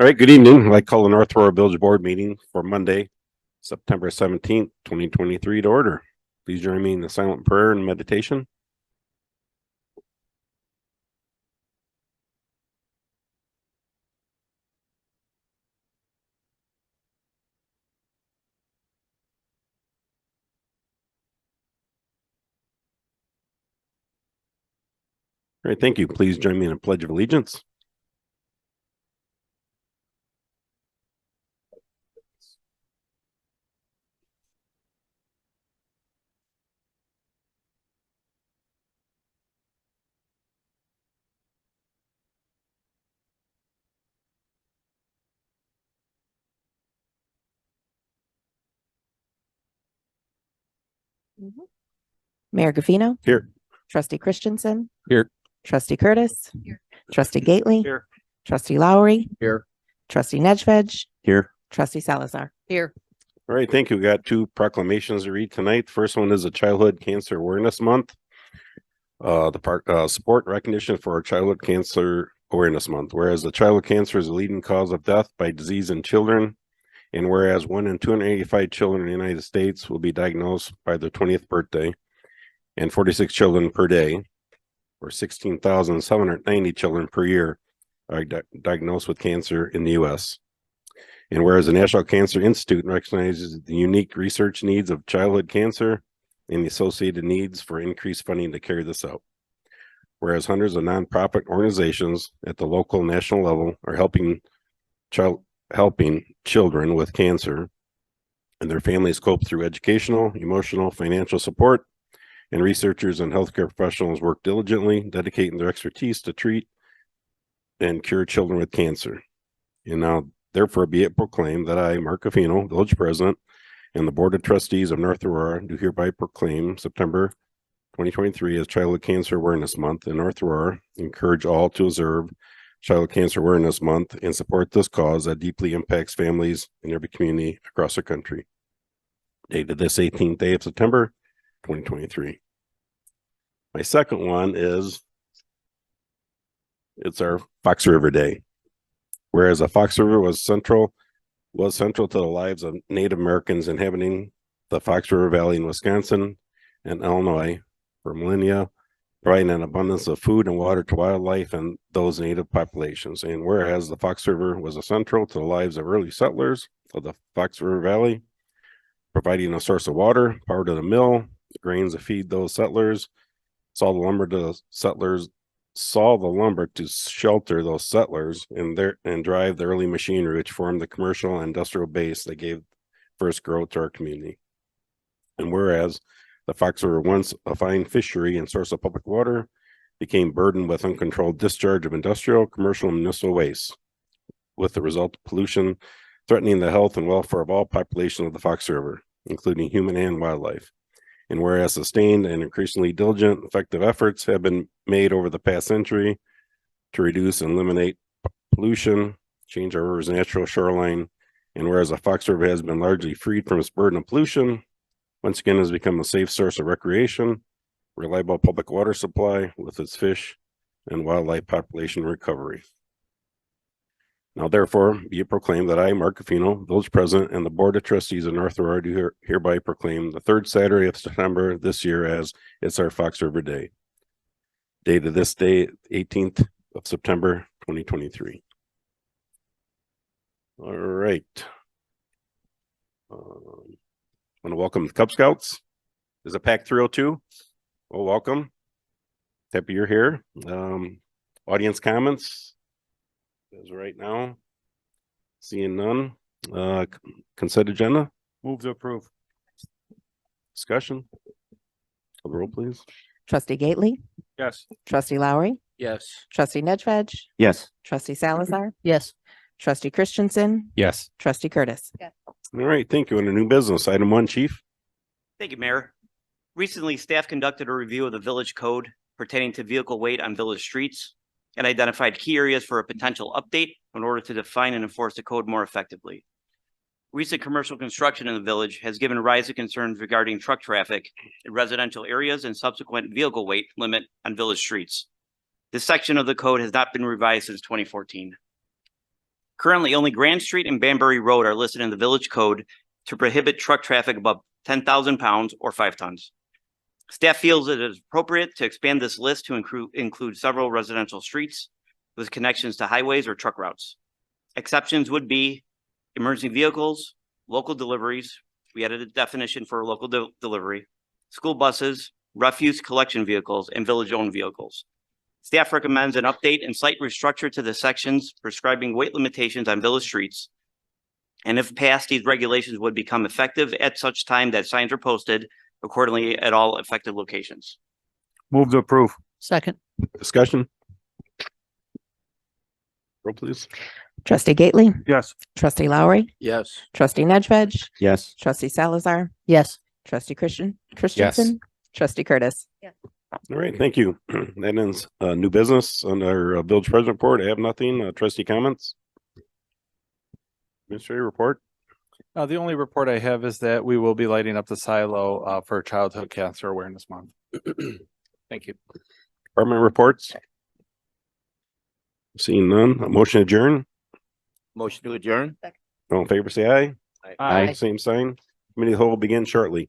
All right, good evening. I'd like to call the North Aurora Village Board meeting for Monday, September 17th, 2023 to order. Please join me in the silent prayer and meditation. All right, thank you. Please join me in a pledge of allegiance. Mayor Gaffino. Here. Trustee Christensen. Here. Trustee Curtis. Here. Trustee Gately. Here. Trustee Lowry. Here. Trustee Nedved. Here. Trustee Salazar. Here. All right, thank you. We got two proclamations to read tonight. First one is a Childhood Cancer Awareness Month. Support and recognition for our Childhood Cancer Awareness Month. Whereas the childhood cancer is the leading cause of death by disease in children, and whereas 1 in 285 children in the United States will be diagnosed by their 20th birthday, and 46 children per day, or 16,790 children per year, are diagnosed with cancer in the U.S. And whereas the National Cancer Institute recognizes the unique research needs of childhood cancer and the associated needs for increased funding to carry this out. Whereas hundreds of nonprofit organizations at the local and national level are helping children with cancer and their families cope through educational, emotional, financial support, and researchers and healthcare professionals work diligently, dedicating their expertise to treat and cure children with cancer. And now, therefore, be it proclaimed that I, Mark Gaffino, Village President, and the Board of Trustees of North Aurora do hereby proclaim September 2023 as Childhood Cancer Awareness Month in North Aurora. Encourage all to observe Childhood Cancer Awareness Month and support this cause that deeply impacts families in every community across the country. Dated this 18th day of September 2023. My second one is, it's our Fox River Day. Whereas the Fox River was central to the lives of Native Americans inhabiting the Fox River Valley in Wisconsin and Illinois for millennia, providing an abundance of food and water to wildlife and those native populations. And whereas the Fox River was central to the lives of early settlers of the Fox River Valley, providing a source of water, power to the mill, grains to feed those settlers, saw the lumber to shelter those settlers and drive the early machinery which formed the commercial and industrial base that gave first growth to our community. And whereas the Fox River, once a fine fishery and source of public water, became burdened with uncontrolled discharge of industrial, commercial, and municipal waste, with the result of pollution threatening the health and welfare of all populations of the Fox River, including human and wildlife. And whereas sustained and increasingly diligent, effective efforts have been made over the past century to reduce and eliminate pollution, change our river's natural shoreline, and whereas the Fox River has been largely freed from its burden of pollution, once again has become a safe source of recreation, reliable public water supply with its fish and wildlife population recovery. Now, therefore, be it proclaimed that I, Mark Gaffino, Village President, and the Board of Trustees of North Aurora do hereby proclaim the third Saturday of September this year as it's our Fox River Day. Dated this day, 18th of September, 2023. All right. I want to welcome the Cub Scouts. Is it Pack 302? Well, welcome. Happy you're here. Audience comments? As right now, seeing none. Consent agenda. Move to approve. Discussion. Call the roll, please. Trustee Gately. Yes. Trustee Lowry. Yes. Trustee Nedved. Yes. Trustee Salazar. Yes. Trustee Christensen. Yes. Trustee Curtis. Yes. All right, thank you. Under new business, item 1, Chief. Thank you, Mayor. Recently, staff conducted a review of the village code pertaining to vehicle weight on village streets and identified key areas for a potential update in order to define and enforce the code more effectively. Recent commercial construction in the village has given rise to concerns regarding truck traffic in residential areas and subsequent vehicle weight limit on village streets. This section of the code has not been revised since 2014. Currently, only Grand Street and Banbury Road are listed in the village code to prohibit truck traffic above 10,000 pounds or 5 tons. Staff feels it is appropriate to expand this list to include several residential streets with connections to highways or truck routes. Exceptions would be emergency vehicles, local deliveries. We added a definition for local delivery, school buses, refuse collection vehicles, and village-owned vehicles. Staff recommends an update and slight restructure to the sections prescribing weight limitations on village streets. And if passed, these regulations would become effective at such time that signs are posted accordingly at all affected locations. Move to approve. Second. Discussion? Roll please. Trustee Gately, Yes. trustee Lowry, Yes. trustee Nedved, Yes. trustee Salazar, Yes. trustee Christensen, trustee Curtis. All right, thank you. That ends new business on our village president report. I have nothing. Trustee comments? Administrative report? The only report I have is that we will be lighting up the silo for Childhood Cancer Awareness Month. Thank you. Department reports? Seeing none. A motion to adjourn? Motion to adjourn. All in favor, say aye. Aye. Same sign. Committee of the whole will begin shortly.